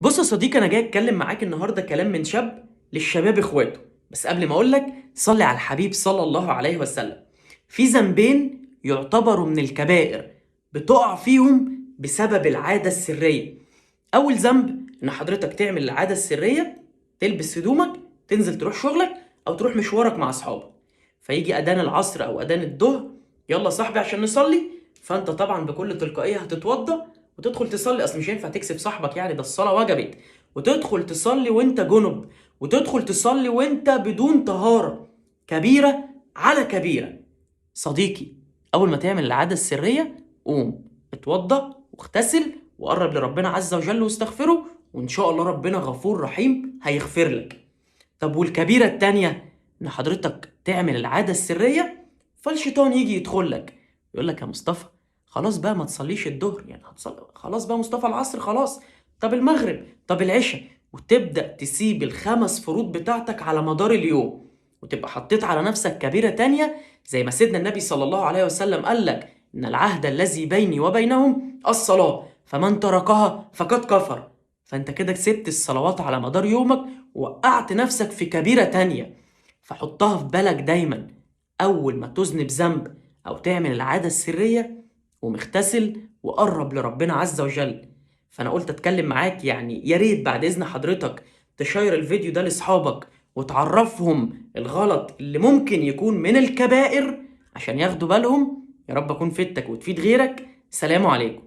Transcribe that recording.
بص يا صديقي، انا جاي اتكلم معاك النهارده كلام من شاب للشباب اخواته. بس قبل ما اقول لك صلي على الحبيب صلى الله عليه وسلم. في ذنبين يعتبروا من الكبائر بتقع فيهم بسبب العاده السريه. اول ذنب ان حضرتك تعمل العاده السريه، تلبس هدومك، تنزل تروح شغلك او تروح مشوارك مع اصحابك، فيجي اذان العصر او اذان الظهر، يلا صاحبي عشان نصلي. فانت طبعا بكل تلقائيه هتتوضى وتدخل تصلي. اصل مش هينفع تكسب صاحبك، يعني ده الصلاه وجبت. وتدخل تصلي وانت جنب، وتدخل تصلي وانت بدون طهاره. كبيره على كبيره. صديقي، اول ما تعمل العاده السريه قوم اتوضى واغتسل وقرب لربنا عز وجل واستغفره، وان شاء الله ربنا غفور رحيم هيغفر لك. طب والكبيره التانيه، ان حضرتك تعمل العاده السريه فالشيطان يجي يدخل لك يقول لك يا مصطفى خلاص بقى ما تصليش الظهر، يعني هتصلي خلاص بقى مصطفى العصر خلاص، طب المغرب، طب العشاء، وتبدأ تسيب الخمس فروض بتاعتك على مدار اليوم، وتبقى حطيت على نفسك كبيرة تانية. زي ما سيدنا النبي صلى الله عليه وسلم قال لك إن العهد الذي بيني وبينهم الصلاة، فمن تركها فقد كفر. فأنت كده كسبت الصلوات على مدار يومك، ووقعت نفسك في كبيرة تانية. فحطها في بالك دايما، أول ما تذنب ذنب أو تعمل العادة السرية ومغتسل وقرب لربنا عز وجل. فأنا قلت أتكلم معاك، يعني يا ريت بعد إذن حضرتك تشير الفيديو ده لأصحابك وتعرفهم الغلط اللي ممكن يكون من الكبائر عشان ياخدوا بالهم. يا رب أكون فدتك وتفيد غيرك. سلام عليكم.